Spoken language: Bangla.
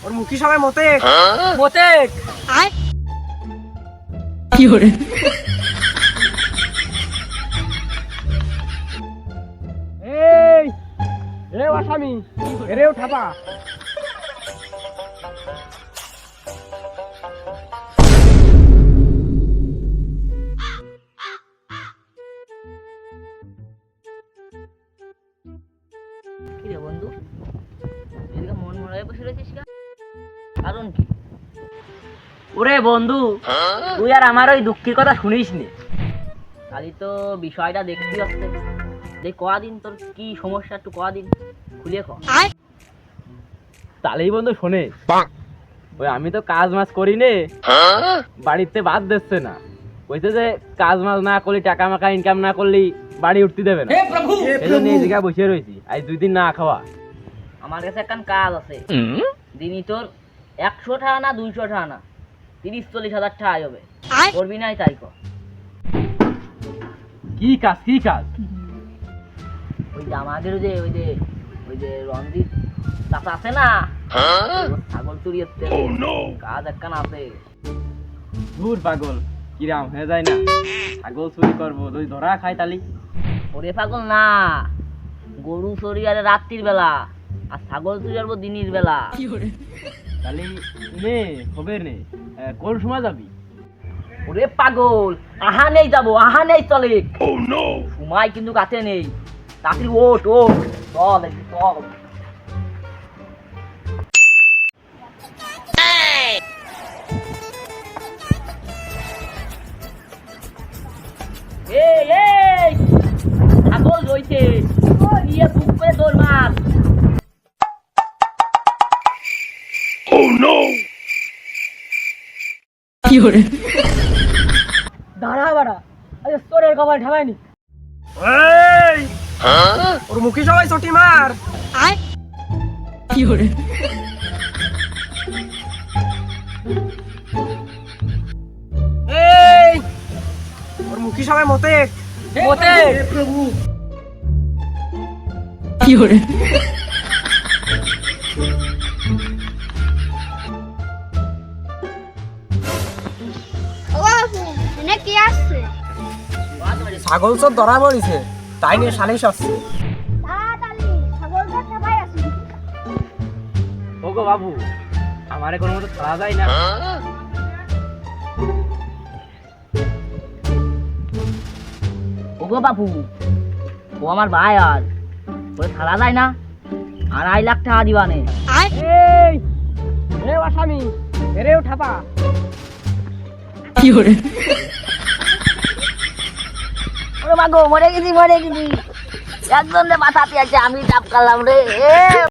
ওর মুখি সবাই মতেক মতেক কি করে এই রে আসামি রেও ঠাপা কি রে বন্ধু এদিকে মন মরায় বসে রয়েছিস কেন? কারণ কি? ওরে বন্ধু তুই আর আমার ওই দুঃখের কথা শুনিস নি, খালি তো বিষয়টা দেখতে আসছে। দেখ কদিন তোর কি সমস্যা একটু কদিন খুলে ক। তাহলেই বন্ধু শোনে, ওই আমি তো কাজ মাজ করি নে, বাড়িতে বাদ দিচ্ছে না, বলছে যে কাজ মাজ না করলি টাকা মাকা ইনকাম না করলি বাড়ি উঠতে দেবে না। এই জন্য এই জায়গায় বসে রয়েছি, আজ 2 দিন না খাওয়া। আমার কাছে একটা কাজ আছে, দিনই তোর 100 টাকা না 200 টাকা না 30-40 হাজার টাকা হবে, করবি নাই তাই কর। কি কাজ কি কাজ? ওই যে আমাদের ওই যে রঞ্জিত চাচা আছে না, ছাগল চুরি হচ্ছে, কাজ একখান আছে। দূর পাগল, কিরাম হয়ে যায় না, ছাগল চুরি করবো যদি ধরা খাই তালি। ওরে পাগল না, গরু চুরি আরে রাত্রির বেলা, আর ছাগল চুরি করবো দিনের বেলা। তালি নে হবে নে, কোন সময় যাবি? ওরে পাগল, আহা নেই যাবো, আহা নেই চলে, সময় কিন্তু কাছে নেই, তাড়াতাড়ি ওঠ ওঠ, চল একটু চল। এই এই ছাগল রইছে, নিয়ে বুক করে দৌড় মার। দাঁড়া বাড়া, আরে তোরের কপাল ঠাবাইনি। এই ওর মুখি সবাই চটি মার। কি করে? এই ওর মুখি সবাই মতেক মতেক প্রভু কি করে? ছাগল সব ধরা পড়িছে, তাই নিয়ে সালিশ আসছে। ওগো বাবু, আমারে কোনো মতো ছাড়া যায় না? ওগো বাবু, ও আমার ভাই, আর ওরে ছাড়া যায় না, 2.5 লাখ টাকা দিবানে। এই রে আসামি রেও ঠাপা কি করে? ওরে মাগো, মরে গেছি একজন বাঁচাতে আছে, আমি চাপ করলাম রে।